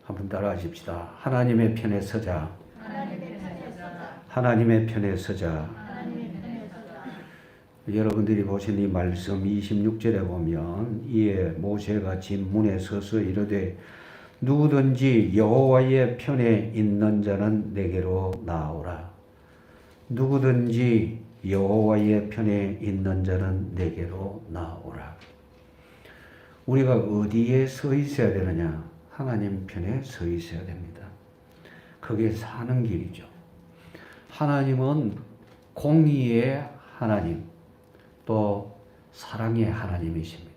한번 따라하십시다. 하나님의 편에 서자. 하나님의 편에 서자. 여러분들이 보신 이 말씀 26절에 보면 이에 모세가 진 문에 서서 이르되 누구든지 여호와의 편에 있는 자는 내게로 나오라. 누구든지 여호와의 편에 있는 자는 내게로 나오라. 우리가 어디에 서 있어야 되느냐? 하나님 편에 서 있어야 됩니다. 그게 사는 길이죠. 하나님은 공의의 하나님, 또 사랑의 하나님이십니다.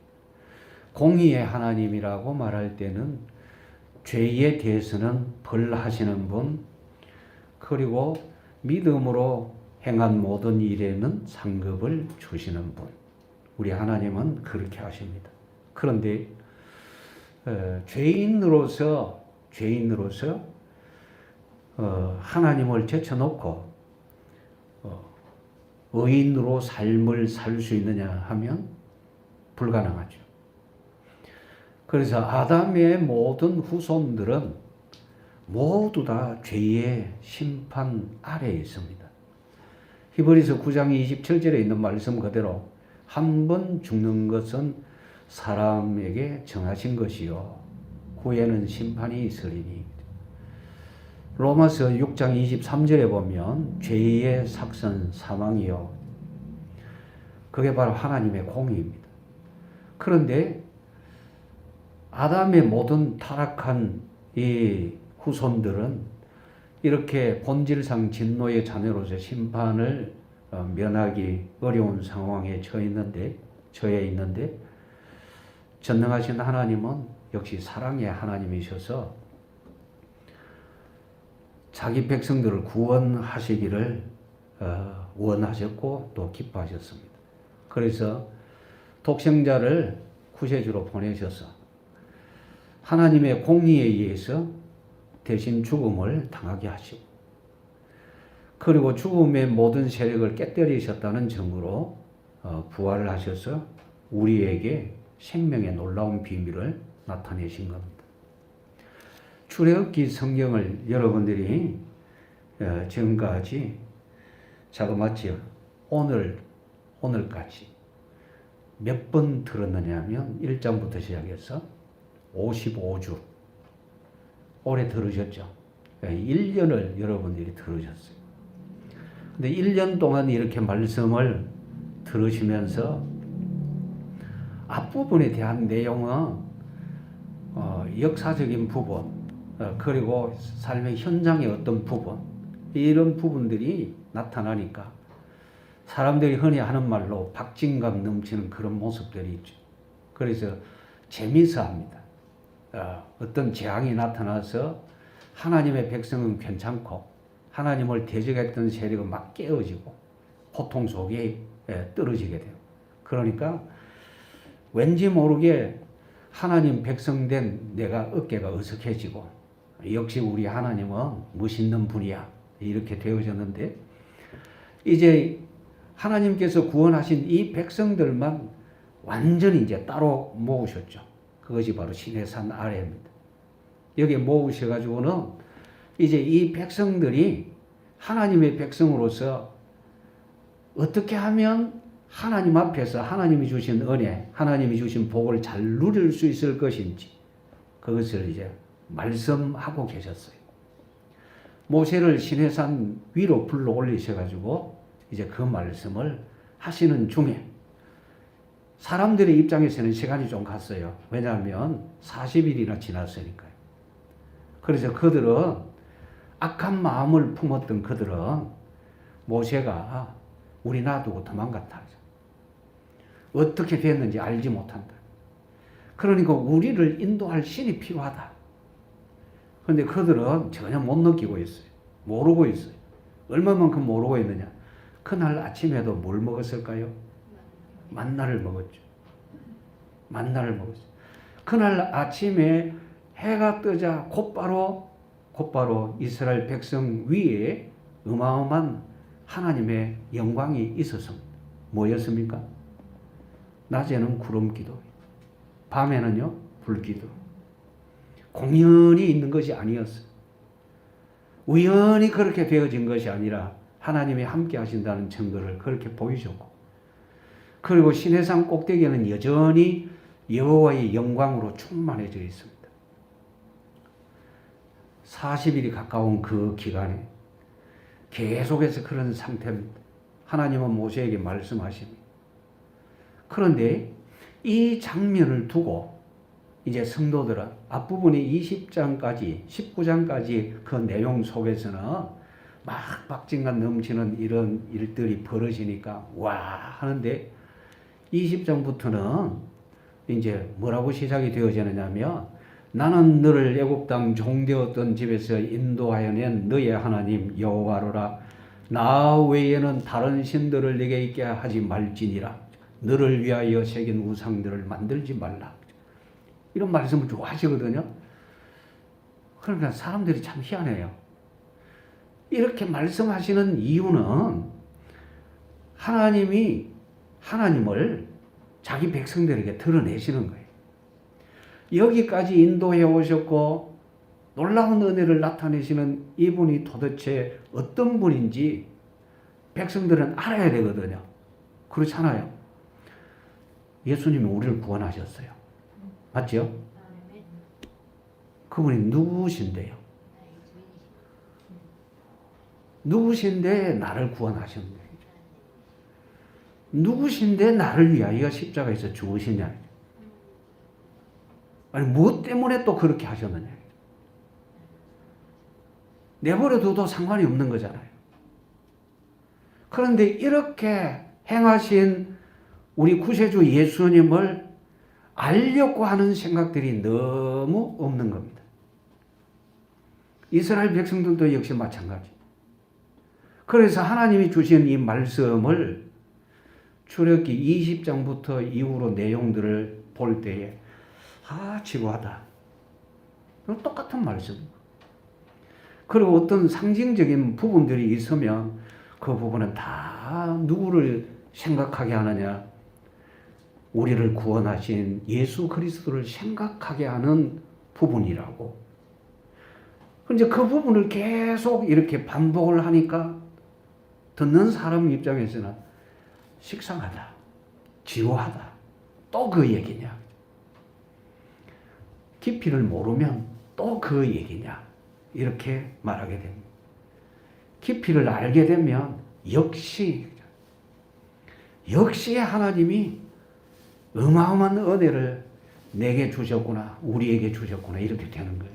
공의의 하나님이라고 말할 때는 죄에 대해서는 벌하시는 분, 그리고 믿음으로 행한 모든 일에는 상급을 주시는 분. 우리 하나님은 그렇게 하십니다. 그런데 죄인으로서 하나님을 제쳐놓고 의인으로 삶을 살 수 있느냐 하면 불가능하죠. 그래서 아담의 모든 후손들은 모두 다 죄의 심판 아래에 있습니다. 히브리서 9장 27절에 있는 말씀 그대로 한 번 죽는 것은 사람에게 정하신 것이요 후에는 심판이 있으리니. 로마서 6장 23절에 보면 죄의 삭선 사망이요, 그게 바로 하나님의 공의입니다. 그런데 아담의 모든 타락한 이 후손들은 이렇게 본질상 진노의 자녀로서 심판을 면하기 어려운 상황에 처해 있는데 전능하신 하나님은 역시 사랑의 하나님이셔서 자기 백성들을 구원하시기를 원하셨고 또 기뻐하셨습니다. 그래서 독생자를 구세주로 보내셔서 하나님의 공의에 의해서 대신 죽음을 당하게 하시고, 그리고 죽음의 모든 세력을 깨뜨리셨다는 증거로 부활을 하셔서 우리에게 생명의 놀라운 비밀을 나타내신 겁니다. 출애굽기 성경을 여러분들이 지금까지 자그마치 오늘까지 몇 번 들었느냐 하면 1장부터 시작해서 55주 오래 들으셨죠? 1년을 여러분들이 들으셨어요. 근데 1년 동안 이렇게 말씀을 들으시면서 앞부분에 대한 내용은 역사적인 부분, 그리고 삶의 현장의 어떤 부분, 이런 부분들이 나타나니까 사람들이 흔히 하는 말로 박진감 넘치는 그런 모습들이 있죠. 그래서 재미있어 합니다. 어떤 재앙이 나타나서 하나님의 백성은 괜찮고 하나님을 대적했던 세력은 막 깨어지고 고통 속에 떨어지게 돼요. 그러니까 왠지 모르게 하나님 백성된 내가 어깨가 어색해지고, 역시 우리 하나님은 멋있는 분이야, 이렇게 되어졌는데, 이제 하나님께서 구원하신 이 백성들만 완전히 이제 따로 모으셨죠. 그것이 바로 시내산 아래입니다. 여기에 모으셔가지고는 이제 이 백성들이 하나님의 백성으로서 어떻게 하면 하나님 앞에서 하나님이 주신 은혜, 하나님이 주신 복을 잘 누릴 수 있을 것인지, 그것을 이제 말씀하고 계셨어요. 모세를 시내산 위로 불러 올리셔가지고 이제 그 말씀을 하시는 중에 사람들의 입장에서는 시간이 좀 갔어요. 왜냐하면 40일이나 지났으니까요. 그래서 그들은 악한 마음을 품었던 그들은 모세가 우리 놔두고 도망갔다. 어떻게 됐는지 알지 못한다. 그러니까 우리를 인도할 신이 필요하다. 그런데 그들은 전혀 못 느끼고 있어요. 모르고 있어요. 얼마만큼 모르고 있느냐. 그날 아침에도 뭘 먹었을까요? 만나를 먹었죠. 만나를 먹었어요. 그날 아침에 해가 뜨자 곧바로 이스라엘 백성 위에 어마어마한 하나님의 영광이 있었습니다. 뭐였습니까? 낮에는 구름 기도, 밤에는요 불 기도. 공연히 있는 것이 아니었어요. 우연히 그렇게 되어진 것이 아니라 하나님이 함께 하신다는 증거를 그렇게 보이셨고, 그리고 시내산 꼭대기에는 여전히 여호와의 영광으로 충만해져 있습니다. 40일이 가까운 그 기간에 계속해서 그런 상태입니다. 하나님은 모세에게 말씀하십니다. 그런데 이 장면을 두고 이제 성도들은 앞부분이 20장까지 19장까지 그 내용 속에서는 막 박진감 넘치는 이런 일들이 벌어지니까 와 하는데 20장부터는 이제 뭐라고 시작이 되어지느냐면 나는 너를 애굽 땅 종되었던 집에서 인도하여 낸 너의 하나님 여호와로라. 나 외에는 다른 신들을 네게 있게 하지 말지니라. 너를 위하여 새긴 우상들을 만들지 말라. 이런 말씀을 좋아하시거든요. 그러니까 사람들이 참 희한해요. 이렇게 말씀하시는 이유는 하나님이 하나님을 자기 백성들에게 드러내시는 거예요. 여기까지 인도해 오셨고 놀라운 은혜를 나타내시는 이분이 도대체 어떤 분인지 백성들은 알아야 되거든요. 그렇잖아요. 예수님이 우리를 구원하셨어요. 맞죠? 그분이 누구신데요? 누구신데 나를 구원하셨는데? 누구신데 나를 위하여 십자가에서 죽으시냐? 아니 무엇 때문에 또 그렇게 하셨느냐? 내버려둬도 상관이 없는 거잖아요. 그런데 이렇게 행하신 우리 구세주 예수님을 알려고 하는 생각들이 너무 없는 겁니다. 이스라엘 백성들도 역시 마찬가지. 그래서 하나님이 주신 이 말씀을 출애굽기 20장부터 이후로 내용들을 볼 때에 지루하다. 똑같은 말씀. 그리고 어떤 상징적인 부분들이 있으면 그 부분은 다 누구를 생각하게 하느냐? 우리를 구원하신 예수 그리스도를 생각하게 하는 부분이라고. 근데 그 부분을 계속 이렇게 반복을 하니까 듣는 사람 입장에서는 식상하다, 지루하다. 또 그 얘기냐? 깊이를 모르면 또 그 얘기냐? 이렇게 말하게 됩니다. 깊이를 알게 되면 역시 하나님이 어마어마한 은혜를 내게 주셨구나, 우리에게 주셨구나, 이렇게 되는 거예요.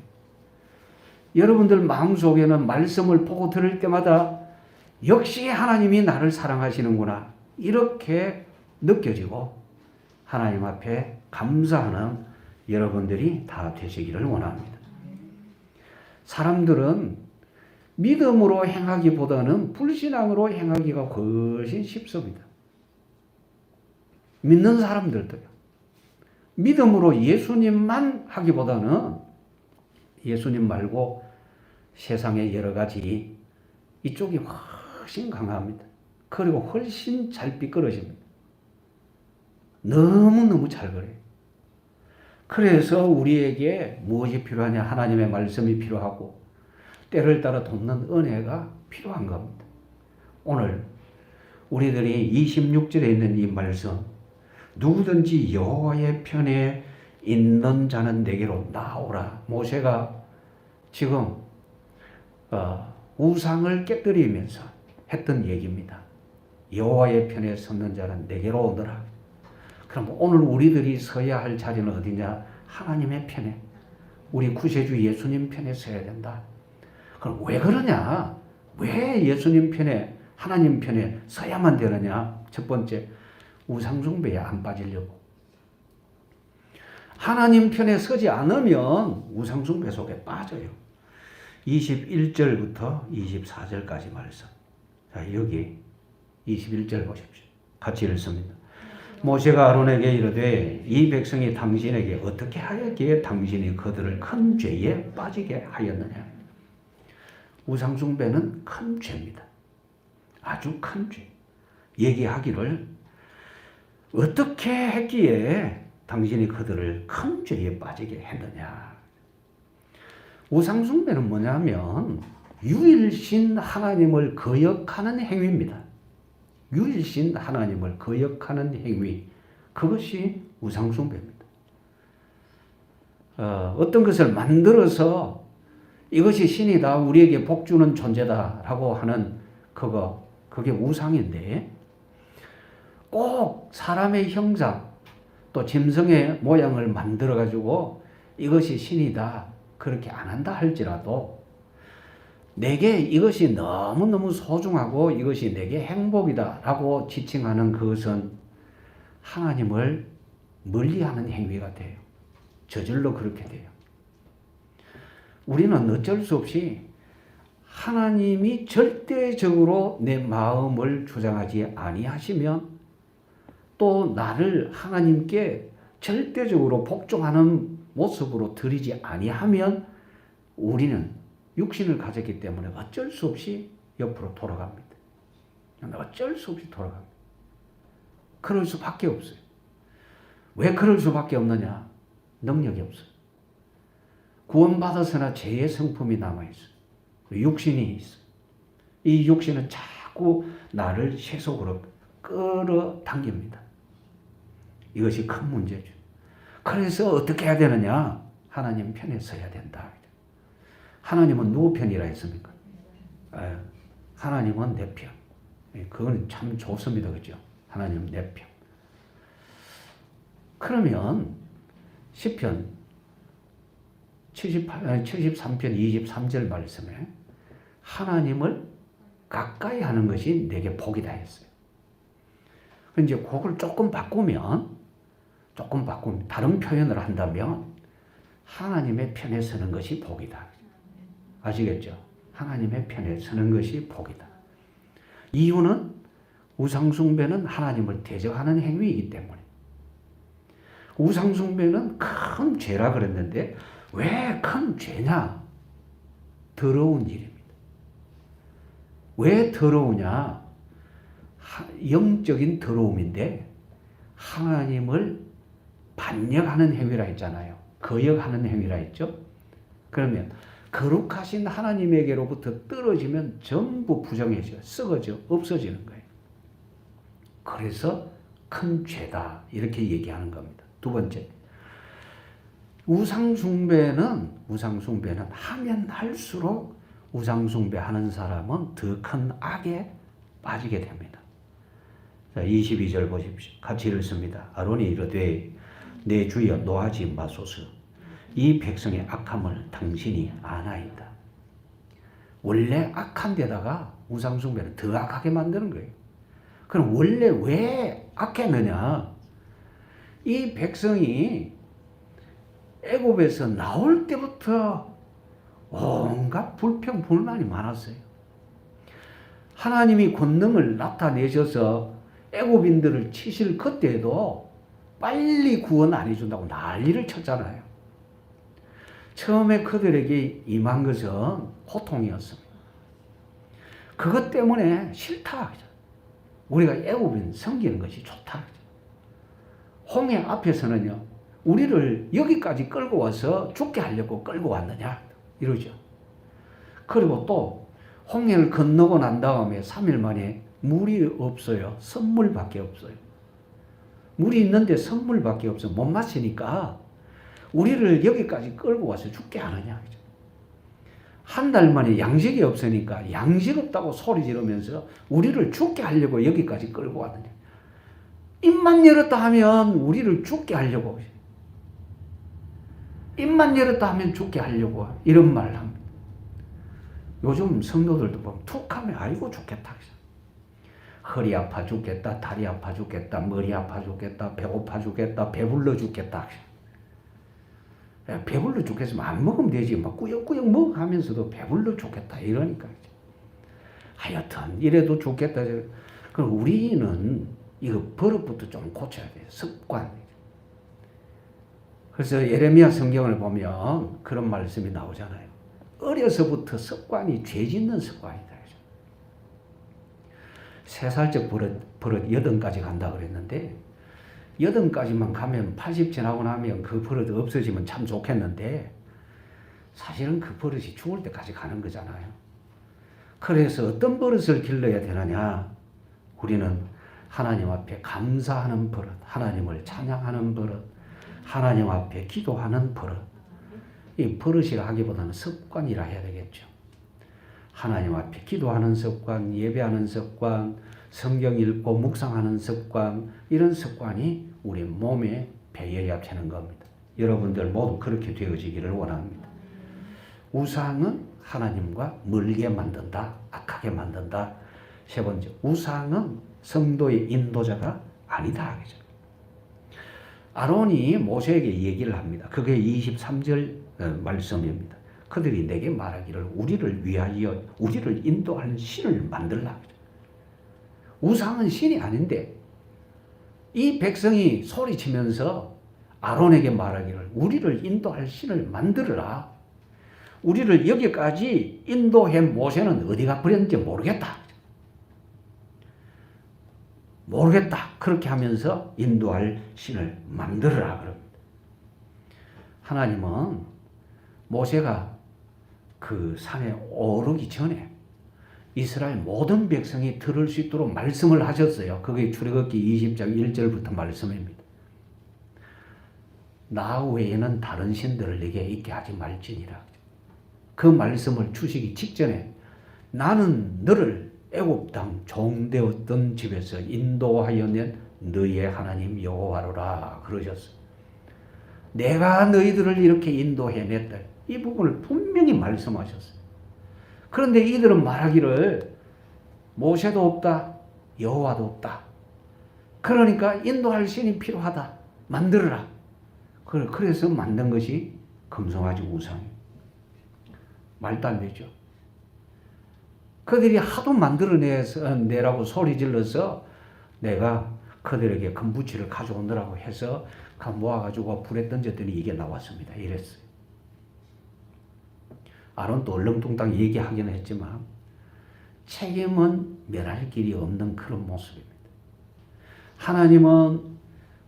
여러분들 마음속에는 말씀을 보고 들을 때마다 역시 하나님이 나를 사랑하시는구나, 이렇게 느껴지고 하나님 앞에 감사하는 여러분들이 다 되시기를 원합니다. 사람들은 믿음으로 행하기보다는 불신앙으로 행하기가 훨씬 쉽습니다. 믿는 사람들도요. 믿음으로 예수님만 하기보다는 예수님 말고 세상의 여러 가지 이쪽이 훨씬 강합니다. 그리고 훨씬 잘 삐끄러집니다. 너무너무 잘 그래요. 그래서 우리에게 무엇이 필요하냐? 하나님의 말씀이 필요하고 때를 따라 돕는 은혜가 필요한 겁니다. 오늘 우리들이 26절에 있는 이 말씀, 누구든지 여호와의 편에 있는 자는 내게로 나오라. 모세가 지금 우상을 깨뜨리면서 했던 얘기입니다. 여호와의 편에 섰는 자는 내게로 오너라. 그럼 오늘 우리들이 서야 할 자리는 어디냐? 하나님의 편에, 우리 구세주 예수님 편에 서야 된다. 그럼 왜 그러냐? 왜 예수님 편에, 하나님 편에 서야만 되느냐? 첫 번째, 우상숭배에 안 빠지려고. 하나님 편에 서지 않으면 우상숭배 속에 빠져요. 21절부터 24절까지 말씀. 자, 여기 21절 보십시오. 같이 읽습니다. 모세가 아론에게 이르되 이 백성이 당신에게 어떻게 하였기에 당신이 그들을 큰 죄에 빠지게 하였느냐. 우상숭배는 큰 죄입니다. 아주 큰 죄. 얘기하기를 어떻게 했기에 당신이 그들을 큰 죄에 빠지게 했느냐. 우상숭배는 뭐냐면 유일신 하나님을 거역하는 행위입니다. 유일신 하나님을 거역하는 행위, 그것이 우상숭배입니다. 어떤 것을 만들어서 이것이 신이다, 우리에게 복 주는 존재다라고 하는 그게 우상인데, 꼭 사람의 형상 또 짐승의 모양을 만들어 가지고 이것이 신이다 그렇게 안 한다 할지라도 내게 이것이 너무너무 소중하고 이것이 내게 행복이다 라고 지칭하는 그것은 하나님을 멀리하는 행위가 돼요. 저절로 그렇게 돼요. 우리는 어쩔 수 없이 하나님이 절대적으로 내 마음을 주장하지 아니하시면, 또 나를 하나님께 절대적으로 복종하는 모습으로 드리지 아니하면 우리는 육신을 가졌기 때문에 어쩔 수 없이 옆으로 돌아갑니다. 어쩔 수 없이 돌아갑니다. 그럴 수밖에 없어요. 왜 그럴 수밖에 없느냐? 능력이 없어요. 구원받았으나 죄의 성품이 남아있어요. 육신이 있어요. 이 육신은 자꾸 나를 세속으로 끌어당깁니다. 이것이 큰 문제죠. 그래서 어떻게 해야 되느냐? 하나님 편에 서야 된다. 하나님은 누구 편이라 했습니까? 하나님은 내 편. 그건 참 좋습니다. 그죠? 하나님 내 편. 그러면 시편 73편 23절 말씀에 하나님을 가까이 하는 것이 내게 복이다 했어요. 이제 그걸 조금 바꾸면 다른 표현을 한다면 하나님의 편에 서는 것이 복이다. 아시겠죠? 하나님의 편에 서는 것이 복이다. 이유는 우상숭배는 하나님을 대적하는 행위이기 때문에. 우상숭배는 큰 죄라 그랬는데 왜 큰 죄냐? 더러운 일입니다. 왜 더러우냐? 영적인 더러움인데 하나님을 반역하는 행위라 했잖아요. 거역하는 행위라 했죠. 그러면 거룩하신 하나님에게로부터 떨어지면 전부 부정해져, 썩어져, 없어지는 거예요. 그래서 큰 죄다 이렇게 얘기하는 겁니다. 두 번째, 우상숭배는 하면 할수록 우상숭배하는 사람은 더 큰 악에 빠지게 됩니다. 자, 22절 보십시오. 같이 읽습니다. 아론이 이르되 내 주여 노하지 마소서. 이 백성의 악함을 당신이 아나이다. 원래 악한 데다가 우상숭배는 더 악하게 만드는 거예요. 그럼 원래 왜 악했느냐? 이 백성이 애굽에서 나올 때부터 온갖 불평 불만이 많았어요. 하나님이 권능을 나타내셔서 애굽인들을 치실 그때에도 빨리 구원 안 해준다고 난리를 쳤잖아요. 처음에 그들에게 임한 것은 고통이었습니다. 그것 때문에 싫다. 우리가 애굽인 섬기는 것이 좋다. 홍해 앞에서는요, 우리를 여기까지 끌고 와서 죽게 하려고 끌고 왔느냐 이러죠. 그리고 또 홍해를 건너고 난 다음에 3일 만에 물이 없어요. 선물밖에 없어요. 물이 있는데 선물밖에 없어. 못 마시니까 우리를 여기까지 끌고 와서 죽게 하느냐. 한 달 만에 양식이 없으니까 양식 없다고 소리 지르면서 우리를 죽게 하려고 여기까지 끌고 왔느냐. 입만 열었다 하면 우리를 죽게 하려고. 입만 열었다 하면 죽게 하려고 이런 말을 합니다. 요즘 성도들도 보면 툭 하면 아이고 죽겠다. 허리 아파 죽겠다, 다리 아파 죽겠다, 머리 아파 죽겠다, 배고파 죽겠다, 배불러 죽겠다. 배불러 죽겠으면 안 먹으면 되지. 막 꾸역꾸역 먹으면서도 배불러 죽겠다 이러니까. 하여튼 이래도 죽겠다. 그럼 우리는 이거 버릇부터 좀 고쳐야 돼요. 습관. 그래서 예레미야 성경을 보면 그런 말씀이 나오잖아요. 어려서부터 습관이 죄 짓는 습관이다. 3살적 버릇 80까지 간다 그랬는데 80까지만 가면 80 지나고 나면 그 버릇 없어지면 참 좋겠는데 사실은 그 버릇이 죽을 때까지 가는 거잖아요. 그래서 어떤 버릇을 길러야 되느냐? 우리는 하나님 앞에 감사하는 버릇, 하나님을 찬양하는 버릇, 하나님 앞에 기도하는 버릇. 이 버릇이라 하기보다는 습관이라 해야 되겠죠. 하나님 앞에 기도하는 습관, 예배하는 습관, 성경 읽고 묵상하는 습관, 이런 습관이 우리 몸에 배어야 되는 겁니다. 여러분들 모두 그렇게 되어지기를 원합니다. 우상은 하나님과 멀게 만든다, 악하게 만든다. 세 번째, 우상은 성도의 인도자가 아니다. 아론이 모세에게 얘기를 합니다. 그게 23절 말씀입니다. 그들이 내게 말하기를 우리를 위하여 우리를 인도하는 신을 만들라. 우상은 신이 아닌데 이 백성이 소리치면서 아론에게 말하기를 우리를 인도할 신을 만들어라. 우리를 여기까지 인도해 모세는 어디가 버렸는지 모르겠다. 모르겠다. 그렇게 하면서 인도할 신을 만들어라. 그럽니다. 하나님은 모세가 그 산에 오르기 전에 이스라엘 모든 백성이 들을 수 있도록 말씀을 하셨어요. 그게 출애굽기 20장 1절부터 말씀입니다. 나 외에는 다른 신들을 내게 있게 하지 말지니라. 그 말씀을 주시기 직전에 나는 너를 애굽 땅 종되었던 집에서 인도하여 낸 너희의 하나님 여호와로라 그러셨어요. 내가 너희들을 이렇게 인도해냈다. 이 부분을 분명히 말씀하셨어요. 그런데 이들은 말하기를 모세도 없다, 여호와도 없다. 그러니까 인도할 신이 필요하다. 만들어라. 그래서 만든 것이 금송아지 우상이에요. 말도 안 되죠. 그들이 하도 만들어내라고 소리 질러서 내가 그들에게 금부치를 가져오느라고 해서 모아가지고 불에 던졌더니 이게 나왔습니다. 이랬어요. 아론도 얼렁뚱땅 얘기하기는 했지만 책임은 면할 길이 없는 그런 모습입니다. 하나님은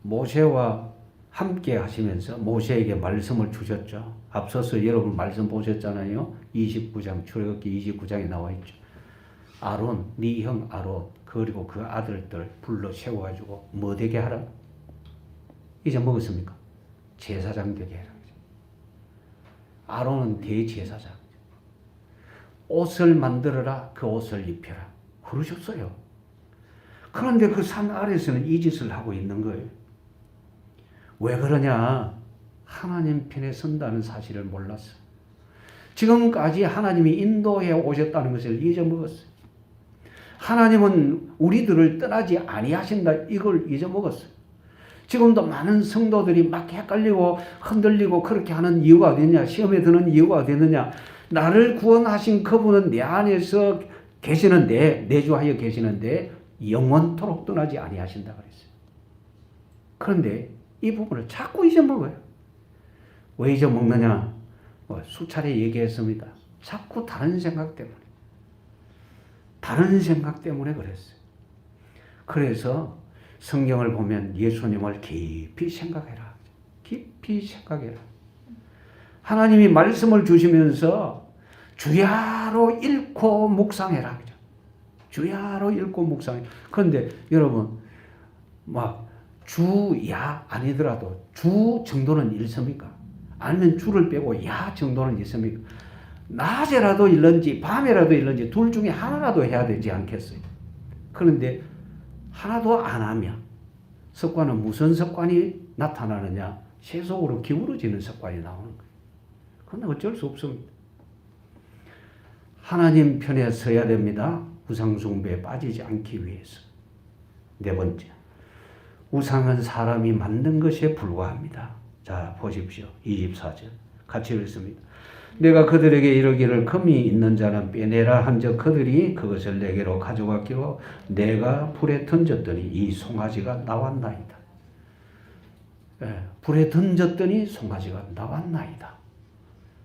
모세와 함께 하시면서 모세에게 말씀을 주셨죠. 앞서서 여러분 말씀 보셨잖아요. 29장 출애굽기 29장에 나와 있죠. 아론, 네 형 아론 그리고 그 아들들 불러 세워가지고 뭐 되게 하라? 이제 먹었습니까? 제사장 되게 해라. 아론은 대제사장. 옷을 만들어라. 그 옷을 입혀라. 그러셨어요. 그런데 그 산 아래에서는 이 짓을 하고 있는 거예요. 왜 그러냐? 하나님 편에 선다는 사실을 몰랐어요. 지금까지 하나님이 인도해 오셨다는 것을 잊어먹었어요. 하나님은 우리들을 떠나지 아니하신다. 이걸 잊어먹었어요. 지금도 많은 성도들이 막 헷갈리고 흔들리고 그렇게 하는 이유가 어디냐? 시험에 드는 이유가 어디느냐? 나를 구원하신 그분은 내 안에서 계시는데 내주하여 계시는데 영원토록 떠나지 아니하신다 그랬어요. 그런데 이 부분을 자꾸 잊어먹어요. 왜 잊어먹느냐? 수차례 얘기했습니다. 자꾸 다른 생각 때문에. 다른 생각 때문에 그랬어요. 그래서 성경을 보면 예수님을 깊이 생각해라. 깊이 생각해라. 하나님이 말씀을 주시면서 주야로 읽고 묵상해라. 주야로 읽고 묵상해. 그런데 여러분 막 주야 아니더라도 주 정도는 읽습니까? 아니면 주를 빼고 야 정도는 읽습니까? 낮에라도 읽는지 밤에라도 읽는지 둘 중에 하나라도 해야 되지 않겠어요? 그런데 하나도 안 하면 습관은 무슨 습관이 나타나느냐? 세속으로 기울어지는 습관이 나오는 거예요. 그런데 어쩔 수 없습니다. 하나님 편에 서야 됩니다. 우상 숭배에 빠지지 않기 위해서. 네 번째, 우상은 사람이 만든 것에 불과합니다. 자, 보십시오. 24절. 같이 읽습니다. 내가 그들에게 이르기를 금이 있는 자는 빼내라 한즉 그들이 그것을 내게로 가져갔기로 내가 불에 던졌더니 이 송아지가 나왔나이다. 불에 던졌더니 송아지가 나왔나이다.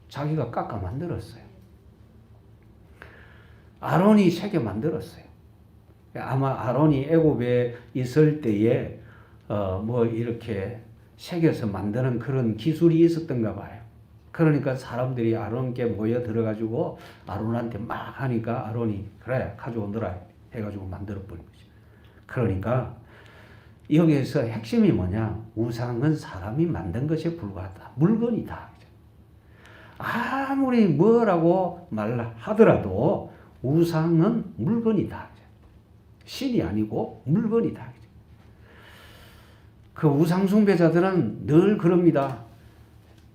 자기가 깎아 만들었어요. 아론이 새겨 만들었어요. 아마 아론이 애굽에 있을 때에 뭐 이렇게 새겨서 만드는 그런 기술이 있었던가 봐요. 그러니까 사람들이 아론께 모여 들어가지고 아론한테 막 하니까 아론이 그래 가져오너라 해가지고 만들어 버린 거죠. 그러니까 여기에서 핵심이 뭐냐? 우상은 사람이 만든 것에 불과하다. 물건이다. 아무리 뭐라고 말하더라도 우상은 물건이다. 신이 아니고 물건이다. 그 우상 숭배자들은 늘 그럽니다.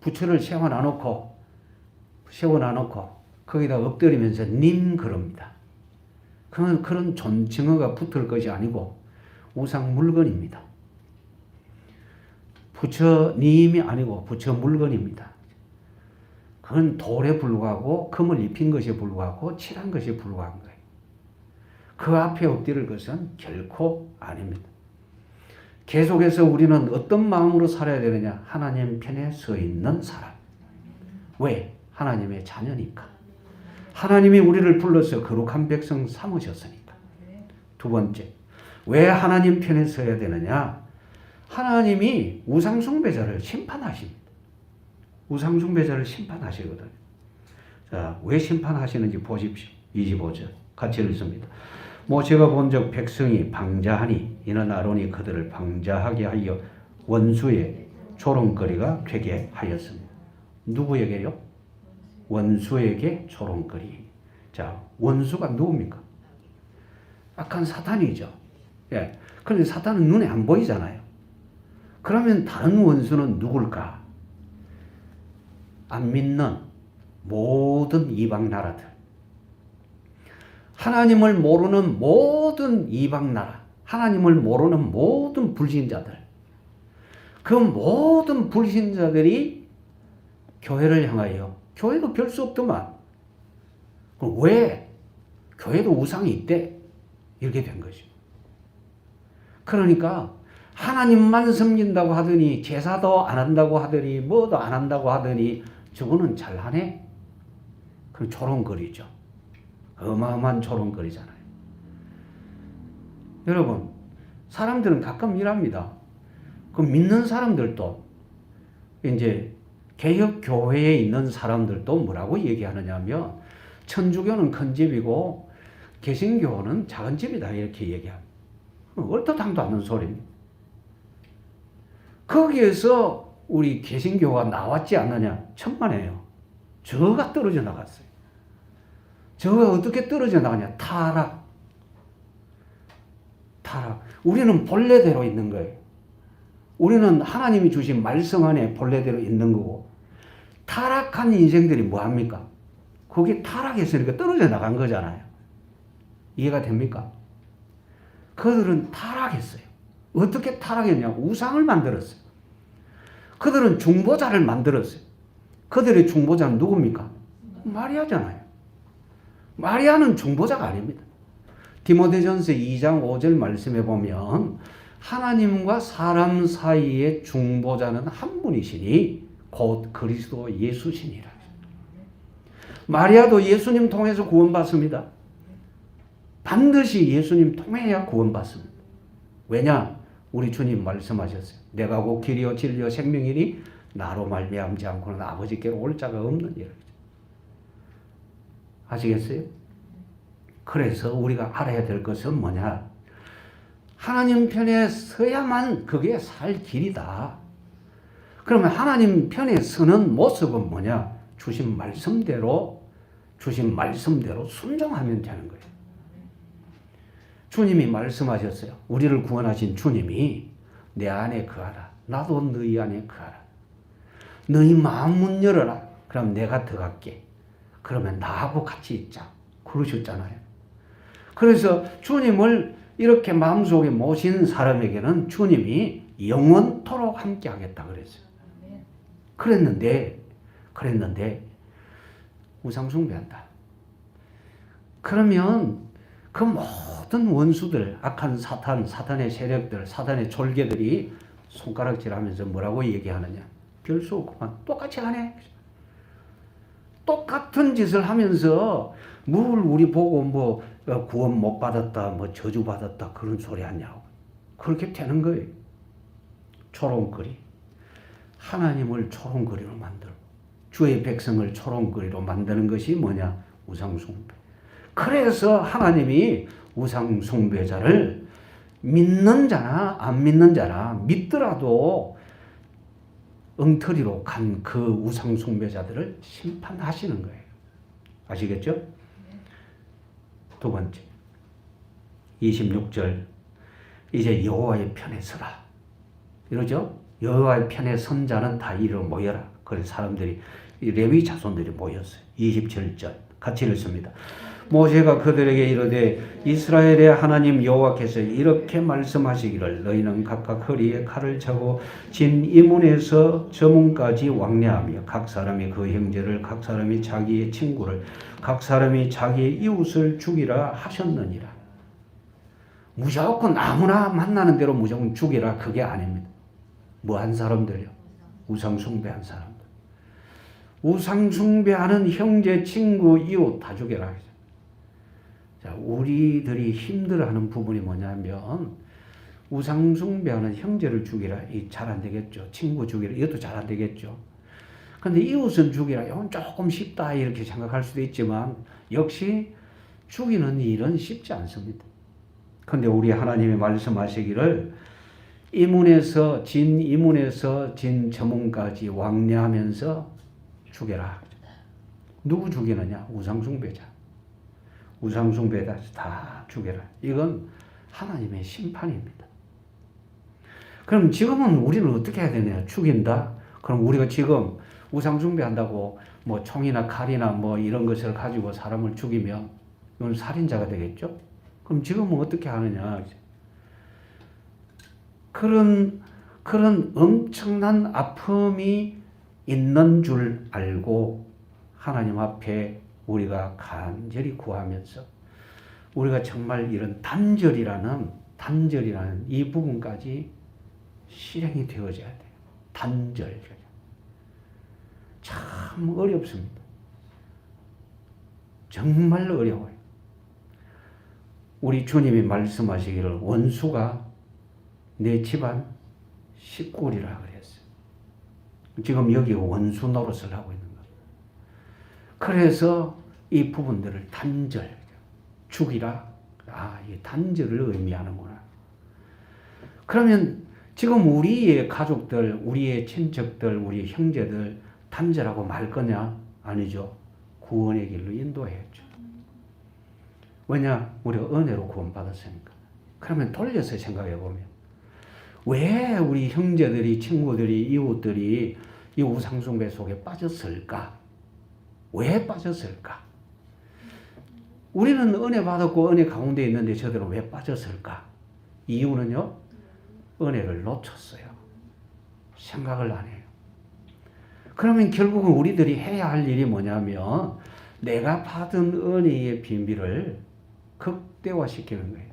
부처를 세워놔놓고 거기다 엎드리면서 님 그럽니다. 그런 존칭어가 붙을 것이 아니고 우상 물건입니다. 부처님이 아니고 부처 물건입니다. 그건 돌에 불과하고 금을 입힌 것에 불과하고 칠한 것에 불과한 거예요. 그 앞에 엎드릴 것은 결코 아닙니다. 계속해서 우리는 어떤 마음으로 살아야 되느냐? 하나님 편에 서 있는 사람. 왜? 하나님의 자녀니까. 하나님이 우리를 불러서 거룩한 백성 삼으셨으니까. 두 번째, 왜 하나님 편에 서야 되느냐? 하나님이 우상숭배자를 심판하십니다. 우상숭배자를 심판하시거든요. 자, 왜 심판하시는지 보십시오. 25절 같이 읽습니다. 모세가 본적 백성이 방자하니 이는 아론이 그들을 방자하게 하여 원수의 조롱거리가 되게 하였습니다. 누구에게요? 원수에게 조롱거리. 자, 원수가 누굽니까? 악한 사탄이죠. 예. 그런데 사탄은 눈에 안 보이잖아요. 그러면 다른 원수는 누굴까? 안 믿는 모든 이방 나라들. 하나님을 모르는 모든 이방 나라. 하나님을 모르는 모든 불신자들. 그 모든 불신자들이 교회를 향하여 교회도 별 수 없더만. 왜? 교회도 우상이 있대. 이렇게 된 거죠. 그러니까 하나님만 섬긴다고 하더니 제사도 안 한다고 하더니 뭐도 안 한다고 하더니 저거는 잘하네. 그럼 조롱거리죠. 어마어마한 조롱거리잖아요. 여러분, 사람들은 가끔 이랍니다. 그 믿는 사람들도 이제 개혁교회에 있는 사람들도 뭐라고 얘기하느냐면 천주교는 큰 집이고 개신교는 작은 집이다 이렇게 얘기합니다. 얼토당도 않는 소리입니다. 거기에서 우리 개신교가 나왔지 않느냐? 천만에요. 저가 떨어져 나갔어요. 저가 어떻게 떨어져 나가냐? 타락. 우리는 본래대로 있는 거예요. 우리는 하나님이 주신 말씀 안에 본래대로 있는 거고, 타락한 인생들이 뭐합니까? 거기 타락했으니까 떨어져 나간 거잖아요. 이해가 됩니까? 그들은 타락했어요. 어떻게 타락했냐? 우상을 만들었어요. 그들은 중보자를 만들었어요. 그들의 중보자는 누굽니까? 마리아잖아요. 마리아는 중보자가 아닙니다. 디모데전서 2장 5절 말씀에 보면 하나님과 사람 사이의 중보자는 한 분이시니 곧 그리스도 예수시니라. 마리아도 예수님 통해서 구원받습니다. 반드시 예수님 통해야 구원받습니다. 왜냐? 우리 주님 말씀하셨어요. 내가 곧 길이요 진리요 생명이니 나로 말미암지 않고는 아버지께로 올 자가 없는 이라. 아시겠어요? 그래서 우리가 알아야 될 것은 뭐냐? 하나님 편에 서야만 그게 살 길이다. 그러면 하나님 편에 서는 모습은 뭐냐? 주신 말씀대로 순종하면 되는 거예요. 주님이 말씀하셨어요. 우리를 구원하신 주님이 내 안에 거하라. 나도 너희 안에 거하라. 너희 마음 문 열어라. 그럼 내가 들어갈게. 그러면 나하고 같이 있자. 그러셨잖아요. 그래서 주님을 이렇게 마음속에 모신 사람에게는 주님이 영원토록 함께 하겠다 그랬어요. 그랬는데 우상 숭배한다. 그러면 그 모든 원수들, 악한 사탄의 세력들, 사탄의 졸개들이 손가락질하면서 뭐라고 얘기하느냐? 별 수 없구만. 똑같이 하네. 똑같은 짓을 하면서 뭘 우리 보고 뭐 구원 못 받았다, 뭐 저주 받았다 그런 소리 하냐고. 그렇게 되는 거예요. 조롱거리. 하나님을 조롱거리로 만들고 주의 백성을 초롱거리로 만드는 것이 뭐냐? 우상숭배. 그래서 하나님이 우상숭배자를 믿는 자나 안 믿는 자나 믿더라도 엉터리로 간 그 우상숭배자들을 심판하시는 거예요. 아시겠죠? 두 번째 26절 이제 여호와의 편에 서라 이러죠. 여호와의 편에 선 자는 다 이리로 모여라. 그래서 사람들이 레위 자손들이 모였어요. 27절 같이 읽습니다. 모세가 그들에게 이르되 이스라엘의 하나님 여호와께서 이렇게 말씀하시기를 너희는 각각 허리에 칼을 차고 진 이문에서 저 문까지 왕래하며 각 사람이 그 형제를 각 사람이 자기의 친구를 각 사람이 자기의 이웃을 죽이라 하셨느니라. 무조건 아무나 만나는 대로 무조건 죽이라 그게 아닙니다. 뭐 한 사람들요? 우상숭배한 사람들. 우상숭배하는 형제, 친구, 이웃 다 죽여라. 자, 우리들이 힘들어하는 부분이 뭐냐면 우상숭배하는 형제를 죽이라. 이 잘 안 되겠죠. 친구 죽이라. 이것도 잘 안 되겠죠. 근데 이웃은 죽이라. 이건 조금 쉽다 이렇게 생각할 수도 있지만 역시 죽이는 일은 쉽지 않습니다. 근데 우리 하나님이 말씀하시기를 이문에서 진 저문까지 왕래하면서 죽여라. 누구 죽이느냐? 우상숭배자. 우상숭배자 다 죽여라. 이건 하나님의 심판입니다. 그럼 지금은 우리는 어떻게 해야 되냐? 죽인다? 그럼 우리가 지금 우상숭배한다고 뭐 총이나 칼이나 뭐 이런 것을 가지고 사람을 죽이면 이건 살인자가 되겠죠? 그럼 지금은 어떻게 하느냐? 그런 엄청난 아픔이 있는 줄 알고 하나님 앞에 우리가 간절히 구하면서 우리가 정말 이런 단절이라는 이 부분까지 실행이 되어져야 돼요. 단절. 참 어렵습니다. 정말 어려워요. 우리 주님이 말씀하시기를 원수가 내 집안 식구리라 그랬어요. 지금 여기 원수 노릇을 하고 있는 거예요. 그래서 이 부분들을 단절, 죽이라. 이 단절을 의미하는구나. 그러면 지금 우리의 가족들, 우리의 친척들, 우리 형제들 단절하고 말 거냐? 아니죠. 구원의 길로 인도해야죠. 왜냐? 우리가 은혜로 구원받았으니까. 그러면 돌려서 생각해 보면 왜 우리 형제들이, 친구들이, 이웃들이 이 우상숭배 속에 빠졌을까? 왜 빠졌을까? 우리는 은혜 받았고 은혜 가운데 있는데 저들은 왜 빠졌을까? 이유는요, 은혜를 놓쳤어요. 생각을 안 해요. 그러면 결국은 우리들이 해야 할 일이 뭐냐면 내가 받은 은혜의 비밀을 극대화시키는 거예요.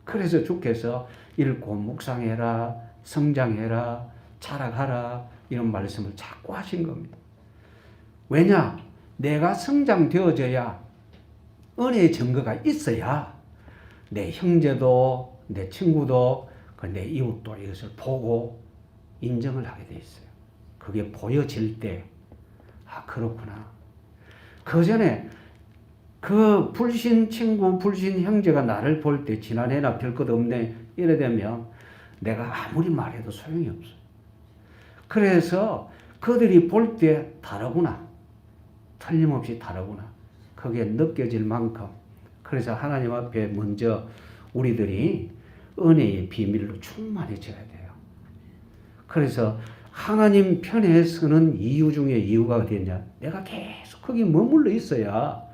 그래서 주께서 읽고 묵상해라, 성장해라, 자라가라 이런 말씀을 자꾸 하신 겁니다. 왜냐? 내가 성장되어져야 은혜의 증거가 있어야 내 형제도 내 친구도 내 이웃도 이것을 보고 인정을 하게 돼 있어요. 그게 보여질 때 그렇구나. 그 전에 그 불신 친구, 불신 형제가 나를 볼 때 지난해나 별것 없네 이래 되면 내가 아무리 말해도 소용이 없어요. 그래서 그들이 볼 때 다르구나. 틀림없이 다르구나. 그게 느껴질 만큼 그래서 하나님 앞에 먼저 우리들이 은혜의 비밀로 충만해져야 돼요. 그래서 하나님 편에 서는 이유 중에 이유가 어디냐? 내가 계속 거기 머물러 있어야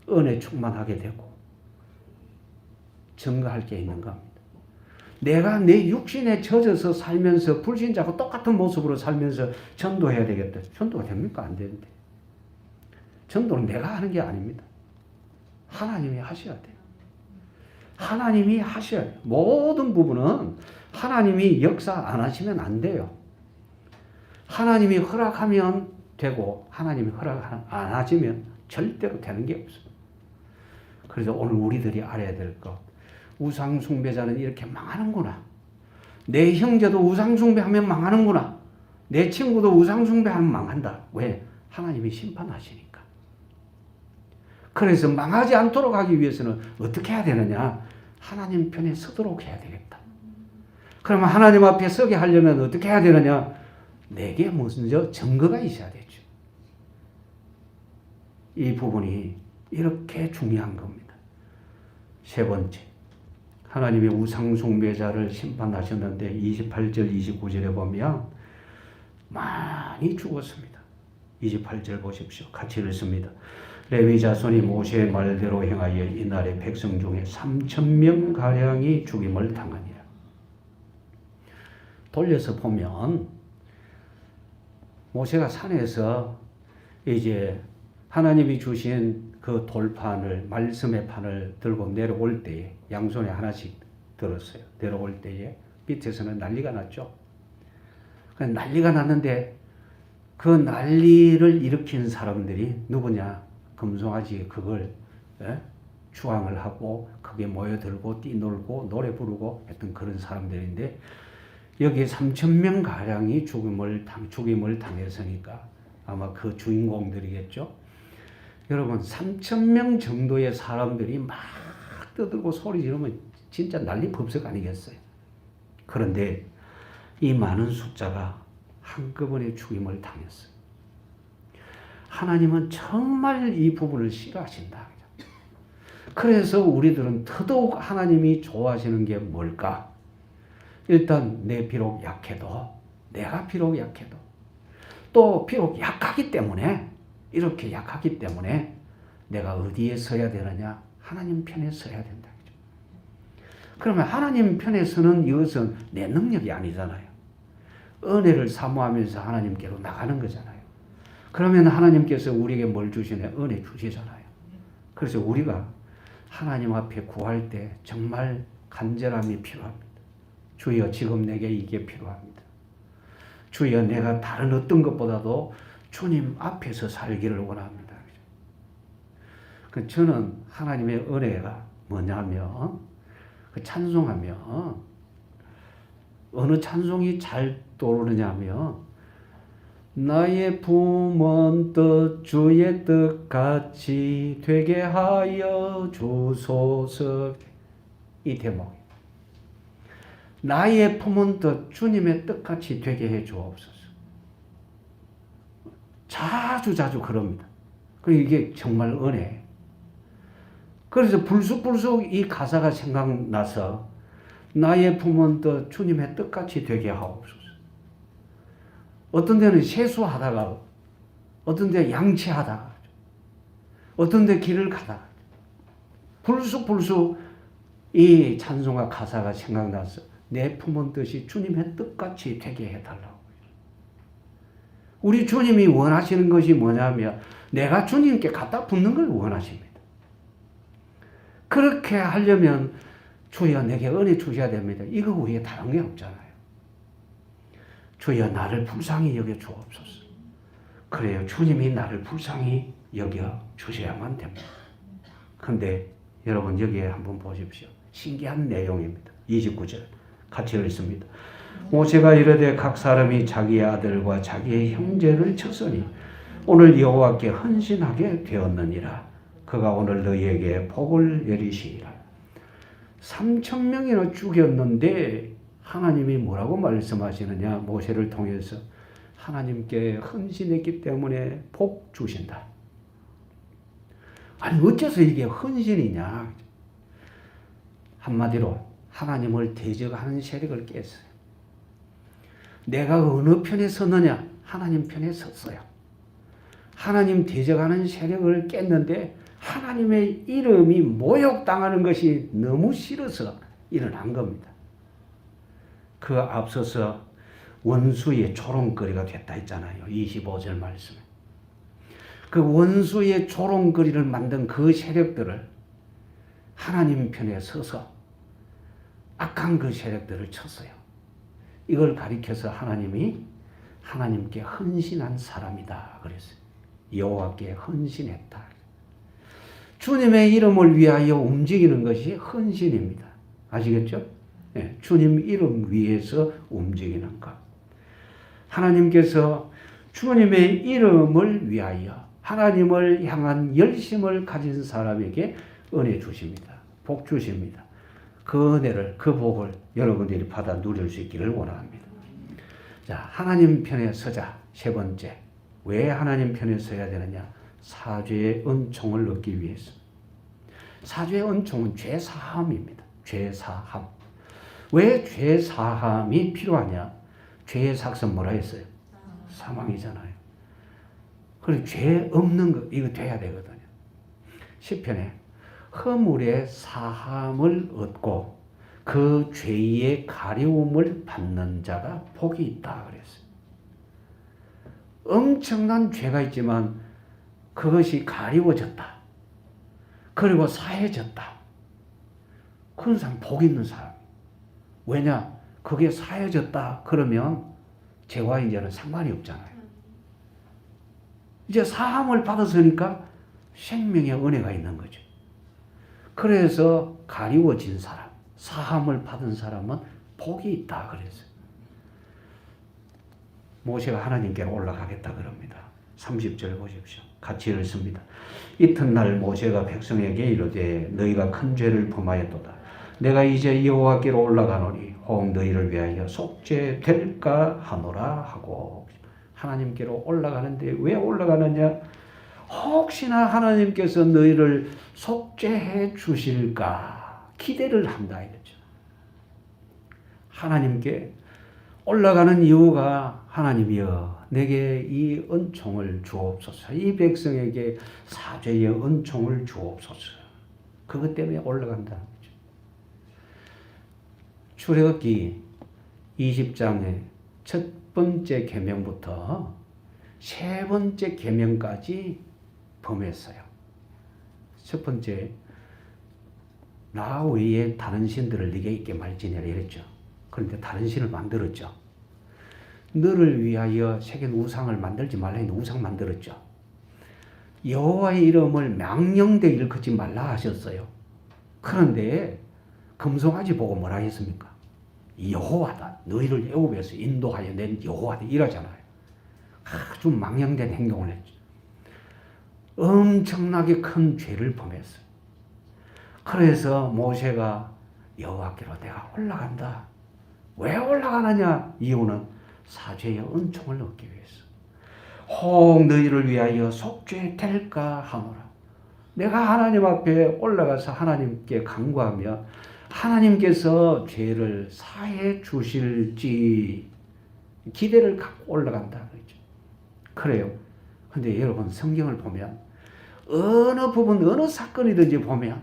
은혜 충만하게 되고 증거할 게 있는 겁니다. 내가 내 육신에 젖어서 살면서 불신자고 똑같은 모습으로 살면서 전도해야 되겠다. 전도가 됩니까? 안 되는데. 전도는 내가 하는 게 아닙니다. 하나님이 하셔야 돼요. 하나님이 하셔야 돼요. 모든 부분은 하나님이 역사 안 하시면 안 돼요. 하나님이 허락하면 되고 하나님이 허락 안 하시면 절대로 되는 게 없어요. 그래서 오늘 우리들이 알아야 될 것, 우상숭배자는 이렇게 망하는구나. 내 형제도 우상숭배하면 망하는구나. 내 친구도 우상숭배하면 망한다. 왜? 하나님이 심판하시니까. 그래서 망하지 않도록 하기 위해서는 어떻게 해야 되느냐? 하나님 편에 서도록 해야 되겠다. 그러면 하나님 앞에 서게 하려면 어떻게 해야 되느냐? 내게 먼저 증거가 있어야 되죠. 이 부분이 이렇게 중요한 겁니다. 세 번째, 하나님이 우상 숭배자를 심판하셨는데 28절 29절에 보면 많이 죽었습니다. 28절 보십시오. 같이 읽습니다. 레위 자손이 모세의 말대로 행하여 이날의 백성 중에 3,000명 가량이 죽임을 당하니라. 돌려서 보면 모세가 산에서 이제 하나님이 주신 그 돌판을, 말씀의 판을 들고 내려올 때에 양손에 하나씩 들었어요. 내려올 때에 밑에서는 난리가 났죠. 난리가 났는데 그 난리를 일으킨 사람들이 누구냐? 금송아지 그걸 주황을 하고 거기에 모여들고 뛰놀고 노래 부르고 했던 그런 사람들인데 여기 3,000명 가량이 죽임을 당했으니까 아마 그 주인공들이겠죠. 여러분 3,000명 정도의 사람들이 막 떠들고 소리 지르면 진짜 난리 법석 아니겠어요. 그런데 이 많은 숫자가 한꺼번에 죽임을 당했어요. 하나님은 정말 이 부분을 싫어하신다. 그래서 우리들은 더더욱 하나님이 좋아하시는 게 뭘까? 일단 내가 비록 약해도 또 비록 약하기 때문에 이렇게 약하기 때문에 내가 어디에 서야 되느냐? 하나님 편에 서야 된다. 그러면 하나님 편에 서는 이것은 내 능력이 아니잖아요. 은혜를 사모하면서 하나님께로 나가는 거잖아요. 그러면 하나님께서 우리에게 뭘 주시냐? 은혜 주시잖아요. 그래서 우리가 하나님 앞에 구할 때 정말 간절함이 필요합니다. 주여 지금 내게 이게 필요합니다. 주여 내가 다른 어떤 것보다도 주님 앞에서 살기를 원합니다. 저는 하나님의 은혜가 뭐냐면 찬송하며 어느 찬송이 잘 떠오르냐면 나의 품은 뜻 주의 뜻같이 되게 하여 주소서. 이 대목. 나의 품은 뜻 주님의 뜻같이 되게 해 주옵소서. 자주 그럽니다. 그리고 이게 정말 은혜. 그래서 불쑥불쑥 이 가사가 생각나서 나의 품은 뜻 주님의 뜻같이 되게 하옵소서. 어떤 데는 세수하다가, 어떤 데 양치하다가, 어떤 데 길을 가다가 불쑥불쑥 이 찬송가 가사가 생각나서 내 품은 뜻이 주님의 뜻같이 되게 해달라고. 우리 주님이 원하시는 것이 뭐냐면 내가 주님께 갖다 붙는 걸 원하십니다. 그렇게 하려면 주여 내게 은혜 주셔야 됩니다. 이거 외에 다른 게 없잖아요. 주여 나를 불쌍히 여겨 주옵소서. 그래요. 주님이 나를 불쌍히 여겨 주셔야만 됩니다. 그런데 여러분 여기에 한번 보십시오. 신기한 내용입니다. 29절 같이 읽습니다. 모세가 이르되 각 사람이 자기의 아들과 자기의 형제를 쳤으니 오늘 여호와께 헌신하게 되었느니라. 그가 오늘 너희에게 복을 내리시리라. 3,000명이나 죽였는데 하나님이 뭐라고 말씀하시느냐? 모세를 통해서 하나님께 헌신했기 때문에 복 주신다. 아니 어째서 이게 헌신이냐? 한마디로 하나님을 대적하는 세력을 깼어요. 내가 어느 편에 섰느냐? 하나님 편에 섰어요. 하나님 대적하는 세력을 깼는데 하나님의 이름이 모욕당하는 것이 너무 싫어서 일어난 겁니다. 그 앞서서 원수의 조롱거리가 됐다 했잖아요. 25절 말씀에. 그 원수의 조롱거리를 만든 그 세력들을 하나님 편에 서서 악한 그 세력들을 쳤어요. 이걸 가리켜서 하나님이 하나님께 헌신한 사람이다 그랬어요. 여호와께 헌신했다. 주님의 이름을 위하여 움직이는 것이 헌신입니다. 아시겠죠? 네, 주님 이름 위해서 움직이는 것. 하나님께서 주님의 이름을 위하여 하나님을 향한 열심을 가진 사람에게 은혜 주십니다. 복 주십니다. 그 은혜를, 그 복을 여러분들이 받아 누릴 수 있기를 원합니다. 자, 하나님 편에 서자. 세 번째. 왜 하나님 편에 서야 되느냐? 사죄의 은총을 얻기 위해서. 사죄의 은총은 죄사함입니다. 죄사함. 왜 죄사함이 필요하냐? 죄의 삭은 뭐라 했어요? 사망이잖아요. 그리고 죄 없는 거, 이거 돼야 되거든요. 시편에 허물의 사함을 얻고 그 죄의 가려움을 받는 자가 복이 있다 그랬어요. 엄청난 죄가 있지만 그것이 가리워졌다. 그리고 사해졌다. 그런 사람 복 있는 사람. 왜냐? 그게 사해졌다 그러면 죄와 이제는 상관이 없잖아요. 이제 사함을 받았으니까 생명의 은혜가 있는 거죠. 그래서 가리워진 사람, 사함을 받은 사람은 복이 있다 그랬어요. 모세가 하나님께로 올라가겠다 그럽니다. 30절 보십시오. 같이 읽습니다. 이튿날 모세가 백성에게 이르되 너희가 큰 죄를 범하였도다. 내가 이제 여호와께로 올라가노니 혹 너희를 위하여 속죄될까 하노라 하고. 하나님께로 올라가는데 왜 올라가느냐? 혹시나 하나님께서 너희를 속죄해 주실까 기대를 한다 이거죠. 하나님께 올라가는 이유가 하나님이여 내게 이 은총을 주옵소서. 이 백성에게 사죄의 은총을 주옵소서. 그것 때문에 올라간다는 거죠. 출애굽기 20장의 첫 번째 계명부터 세 번째 계명까지 범했어요. 첫 번째, 나 외에 다른 신들을 네게 있게 말지니라 이랬죠. 그런데 다른 신을 만들었죠. 너를 위하여 새긴 우상을 만들지 말라 했는데 우상 만들었죠. 여호와의 이름을 망령되이 일컫지 말라 하셨어요. 그런데 금송아지 보고 뭐라 했습니까? 여호와다. 너희를 애굽에서 인도하여 낸 여호와다. 이러잖아요. 아주 망령된 행동을 했죠. 엄청나게 큰 죄를 범했어요. 그래서 모세가 여호와께로 내가 올라간다. 왜 올라가느냐? 이유는 사죄의 은총을 얻기 위해서. 혹 너희를 위하여 속죄될까 하노라. 내가 하나님 앞에 올라가서 하나님께 간구하며 하나님께서 죄를 사해 주실지 기대를 갖고 올라간다 그러죠. 그래요. 근데 여러분 성경을 보면 어느 부분 어느 사건이든지 보면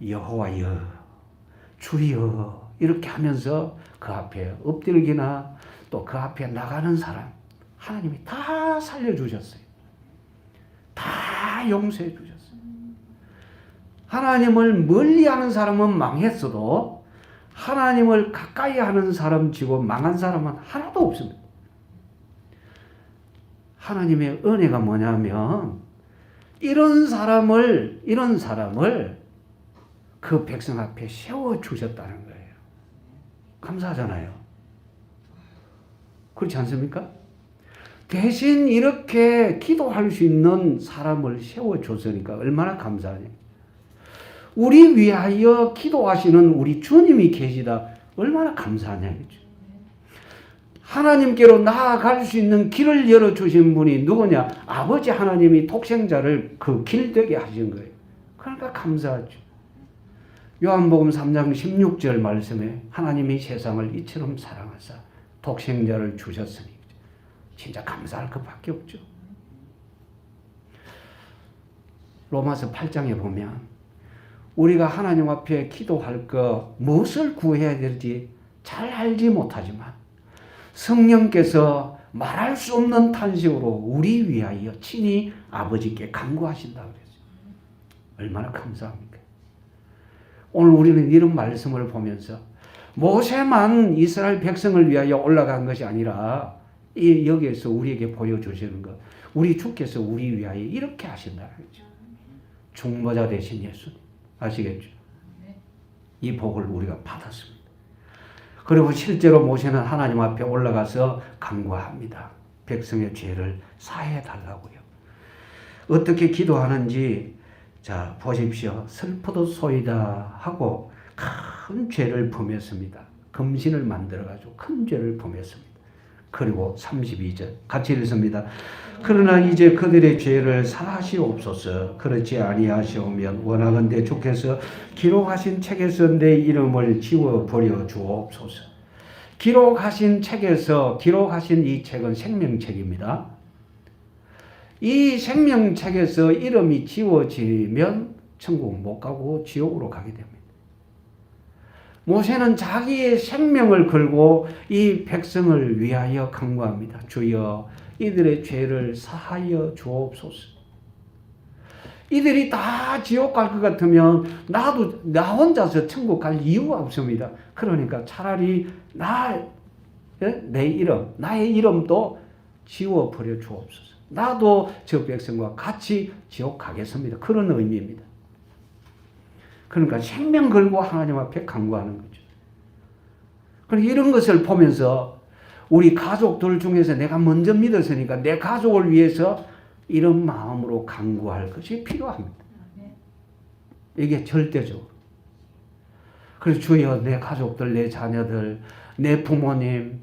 여호와여 주여 이렇게 하면서 그 앞에 엎드리기나 또 그 앞에 나가는 사람 하나님이 다 살려주셨어요. 다 용서해 주셨어요. 하나님을 멀리하는 사람은 망했어도 하나님을 가까이 하는 사람 치고 망한 사람은 하나도 없습니다. 하나님의 은혜가 뭐냐면 이런 사람을 그 백성 앞에 세워주셨다는 거예요. 감사하잖아요. 그렇지 않습니까? 대신 이렇게 기도할 수 있는 사람을 세워줬으니까 얼마나 감사하냐. 우리 위하여 기도하시는 우리 주님이 계시다. 얼마나 감사하냐. 그렇죠? 하나님께로 나아갈 수 있는 길을 열어주신 분이 누구냐? 아버지 하나님이 독생자를 그 길 되게 하신 거예요. 그러니까 감사하죠. 요한복음 3장 16절 말씀에 하나님이 세상을 이처럼 사랑하사 독생자를 주셨으니 진짜 감사할 것밖에 없죠. 로마서 8장에 보면 우리가 하나님 앞에 기도할 것 무엇을 구해야 될지 잘 알지 못하지만 성령께서 말할 수 없는 탄식으로 우리 위하여 친히 아버지께 간구하신다고 그랬어요. 얼마나 감사합니까? 오늘 우리는 이런 말씀을 보면서 모세만 이스라엘 백성을 위하여 올라간 것이 아니라 여기에서 우리에게 보여주시는 것, 우리 주께서 우리 위하여 이렇게 하신다 그랬죠. 중보자 되신 예수님 아시겠죠? 이 복을 우리가 받았습니다. 그리고 실제로 모세는 하나님 앞에 올라가서 간구합니다. 백성의 죄를 사해 달라고요. 어떻게 기도하는지 자 보십시오. 슬퍼도소이다 하고 큰 죄를 범했습니다. 금신을 만들어가지고 큰 죄를 범했습니다. 그리고 32절 같이 읽습니다. 그러나 이제 그들의 죄를 사하시옵소서. 그렇지 아니하시오면 원하건대 주께서 기록하신 책에서 내 이름을 지워버려 주옵소서. 기록하신 책에서 기록하신 이 책은 생명책입니다. 이 생명책에서 이름이 지워지면 천국 못 가고 지옥으로 가게 됩니다. 모세는 자기의 생명을 걸고 이 백성을 위하여 간구합니다. 주여 이들의 죄를 사하여 주옵소서. 이들이 다 지옥 갈 것 같으면 나 혼자서 천국 갈 이유가 없습니다. 그러니까 차라리 나의 이름도 지워버려 주옵소서. 나도 저 백성과 같이 지옥 가겠습니다. 그런 의미입니다. 그러니까 생명 걸고 하나님 앞에 간구하는 거죠. 그러니까 이런 것을 보면서 우리 가족들 중에서 내가 먼저 믿었으니까 내 가족을 위해서 이런 마음으로 간구할 것이 필요합니다. 이게 절대적으로. 그래서 주여 내 가족들, 내 자녀들, 내 부모님,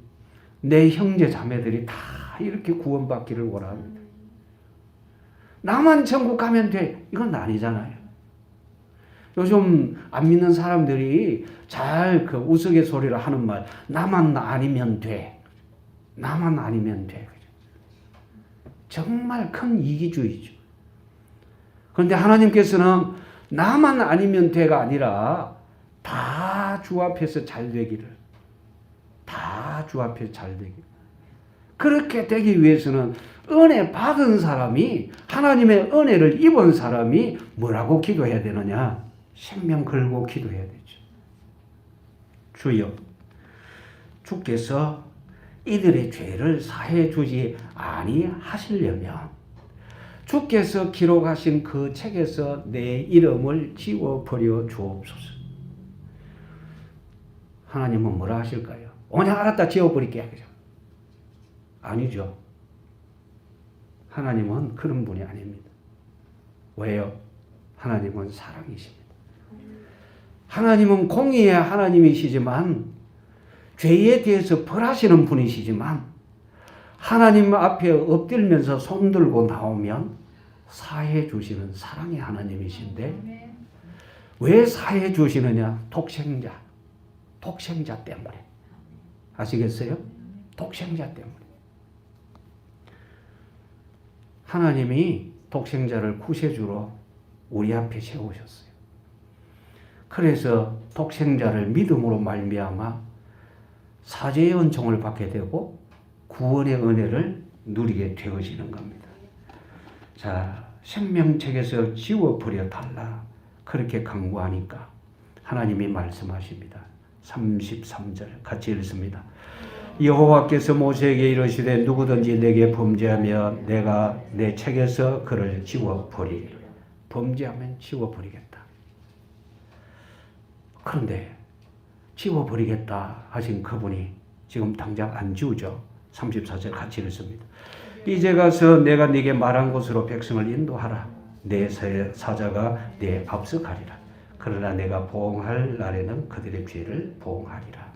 내 형제 자매들이 다 이렇게 구원받기를 원합니다. 나만 천국 가면 돼. 이건 아니잖아요. 요즘 안 믿는 사람들이 잘 그 우스갯소리를 하는 말, 나만 아니면 돼. 나만 아니면 돼. 정말 큰 이기주의죠. 그런데 하나님께서는 나만 아니면 돼가 아니라 다 주 앞에서 잘 되기를. 다 주 앞에서 잘 되기를. 그렇게 되기 위해서는 은혜 받은 사람이, 하나님의 은혜를 입은 사람이 뭐라고 기도해야 되느냐? 생명 걸고 기도해야 되죠. 주여, 주께서 이들의 죄를 사해 주지 아니하시려면 주께서 기록하신 그 책에서 내 이름을 지워버려 주옵소서. 하나님은 뭐라 하실까요? 오냐 알았다 지워버릴게. 아니죠. 하나님은 그런 분이 아닙니다. 왜요? 하나님은 사랑이십니다. 하나님은 공의의 하나님이시지만 죄에 대해서 벌하시는 분이시지만 하나님 앞에 엎드리면서 손들고 나오면 사해 주시는 사랑의 하나님이신데 왜 사해 주시느냐? 독생자 때문에. 아시겠어요? 독생자 때문에. 하나님이 독생자를 구세주로 우리 앞에 세우셨어요. 그래서 독생자를 믿음으로 말미암아 사죄의 은총을 받게 되고 구원의 은혜를 누리게 되어지는 겁니다. 자, 생명책에서 지워버려 달라 그렇게 간구하니까 하나님이 말씀하십니다. 33절 같이 읽습니다. 여호와께서 모세에게 이르시되 누구든지 내게 범죄하면 내가 내 책에서 그를 지워버리리라. 범죄하면 지워버리겠다. 그런데 지워버리겠다 하신 그분이 지금 당장 안 지우죠. 34절 같이 읽습니다. 이제 가서 내가 네게 말한 곳으로 백성을 인도하라. 내 사자가 내 앞서 가리라. 그러나 내가 보응할 날에는 그들의 죄를 보응하리라.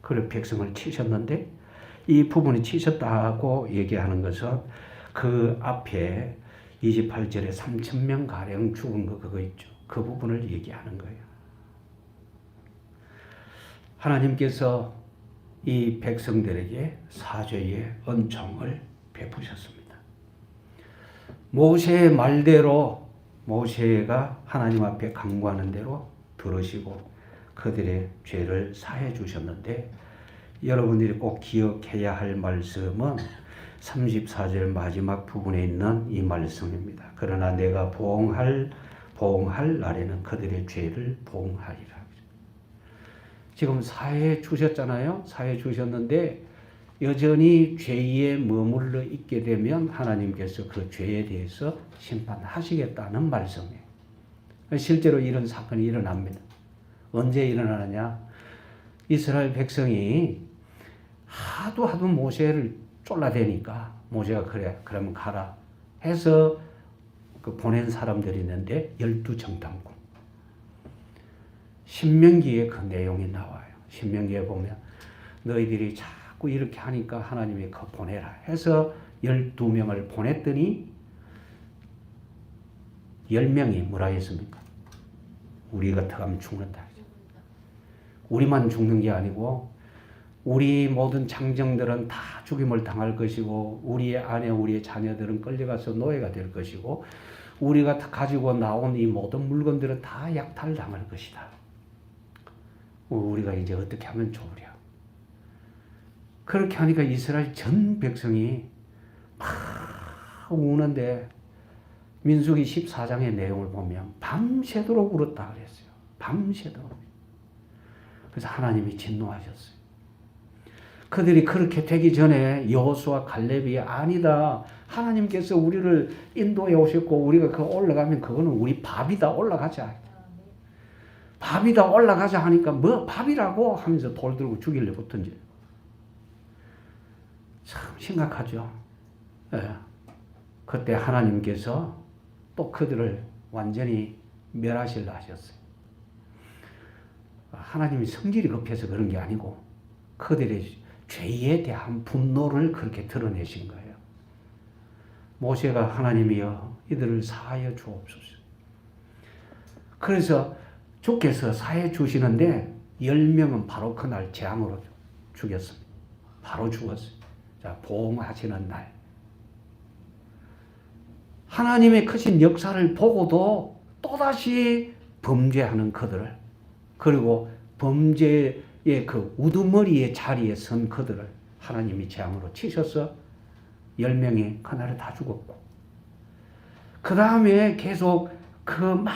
그래 백성을 치셨는데 이 부분이 치셨다고 얘기하는 것은 그 앞에 28절에 3,000명 가량 죽은 거 그거 있죠. 그 부분을 얘기하는 거예요. 하나님께서 이 백성들에게 사죄의 은총을 베푸셨습니다. 모세의 말대로 모세가 하나님 앞에 간구하는 대로 들으시고 그들의 죄를 사해 주셨는데 여러분들이 꼭 기억해야 할 말씀은 34절 마지막 부분에 있는 이 말씀입니다. 그러나 내가 보응할 날에는 그들의 죄를 보응하리라. 지금 사해 주셨잖아요. 사해 주셨는데 여전히 죄에 머물러 있게 되면 하나님께서 그 죄에 대해서 심판하시겠다는 말씀이에요. 실제로 이런 사건이 일어납니다. 언제 일어나느냐? 이스라엘 백성이 하도 모세를 쫄라대니까 모세가 그래 그러면 가라 해서 그 보낸 사람들이 있는데 12정탐꾼. 신명기에 그 내용이 나와요. 신명기에 보면 너희들이 자꾸 이렇게 하니까 하나님이 그 보내라 해서 12명을 보냈더니 10명이 뭐라 했습니까? 우리가 들어가면 죽는다. 우리만 죽는 게 아니고 우리 모든 장정들은 다 죽임을 당할 것이고 우리의 아내, 우리의 자녀들은 끌려가서 노예가 될 것이고 우리가 가지고 나온 이 모든 물건들은 다 약탈당할 것이다. 우리가 이제 어떻게 하면 좋으랴. 그렇게 하니까 이스라엘 전 백성이 막 우는데 민수기 14장의 내용을 보면 밤새도록 울었다 그랬어요. 밤새도록. 그래서 하나님이 진노하셨어요. 그들이 그렇게 되기 전에 여호수아 갈렙이 아니다. 하나님께서 우리를 인도해 오셨고 우리가 그 올라가면 그거는 우리 밥이다. 올라가자. 밥이다. 올라가자 하니까 뭐 밥이라고 하면서 돌 들고 죽이려고 던져요. 참 심각하죠. 예. 그때 하나님께서 또 그들을 완전히 멸하시려 하셨어요. 하나님이 성질이 급해서 그런 게 아니고 그들의 죄에 대한 분노를 그렇게 드러내신 거예요. 모세가 하나님이여 이들을 사하여 주옵소서. 그래서 주께서 사해 주시는데 10명은 바로 그날 재앙으로 죽였습니다. 바로 죽었어요. 자, 보응하시는 날. 하나님의 크신 역사를 보고도 또다시 범죄하는 그들을 그리고 범죄의 그 우두머리의 자리에 선 그들을 하나님이 재앙으로 치셔서 10명이 그날에 다 죽었고 그 다음에 계속 그 막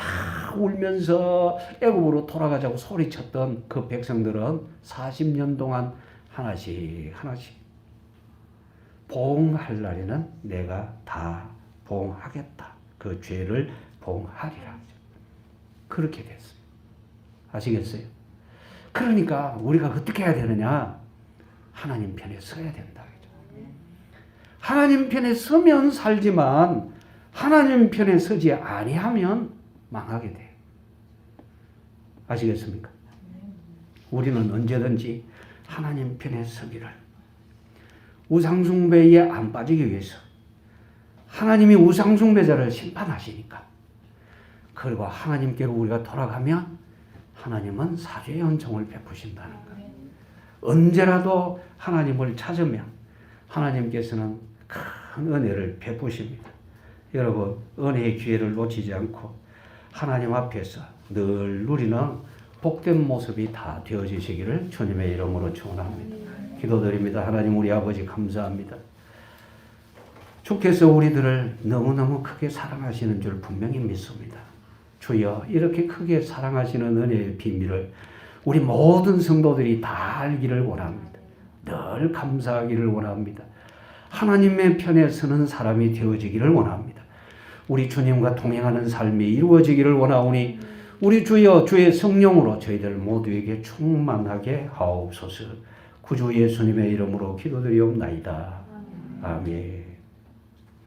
울면서 애굽으로 돌아가자고 소리쳤던 그 백성들은 40년 동안 하나씩 보응할 날에는 내가 다 보응하겠다. 그 죄를 보응하리라. 그렇게 됐어요. 아시겠어요? 그러니까 우리가 어떻게 해야 되느냐? 하나님 편에 서야 된다. 하나님 편에 서면 살지만 하나님 편에 서지 아니하면 망하게 돼요. 아시겠습니까? 우리는 언제든지 하나님 편에 서기를 우상숭배에 안 빠지기 위해서 하나님이 우상숭배자를 심판하시니까 그리고 하나님께로 우리가 돌아가면 하나님은 사죄의 은총을 베푸신다는 거예요. 언제라도 하나님을 찾으면 하나님께서는 큰 은혜를 베푸십니다. 여러분 은혜의 기회를 놓치지 않고 하나님 앞에서 늘 누리는 복된 모습이 다 되어지시기를 주님의 이름으로 축원합니다. 기도드립니다. 하나님 우리 아버지 감사합니다. 주께서 우리들을 너무너무 크게 사랑하시는 줄 분명히 믿습니다. 주여 이렇게 크게 사랑하시는 은혜의 비밀을 우리 모든 성도들이 다 알기를 원합니다. 늘 감사하기를 원합니다. 하나님의 편에 서는 사람이 되어지기를 원합니다. 우리 주님과 동행하는 삶이 이루어지기를 원하오니 우리 주여 주의 성령으로 저희들 모두에게 충만하게 하옵소서. 구주 예수님의 이름으로 기도드리옵나이다. 아멘.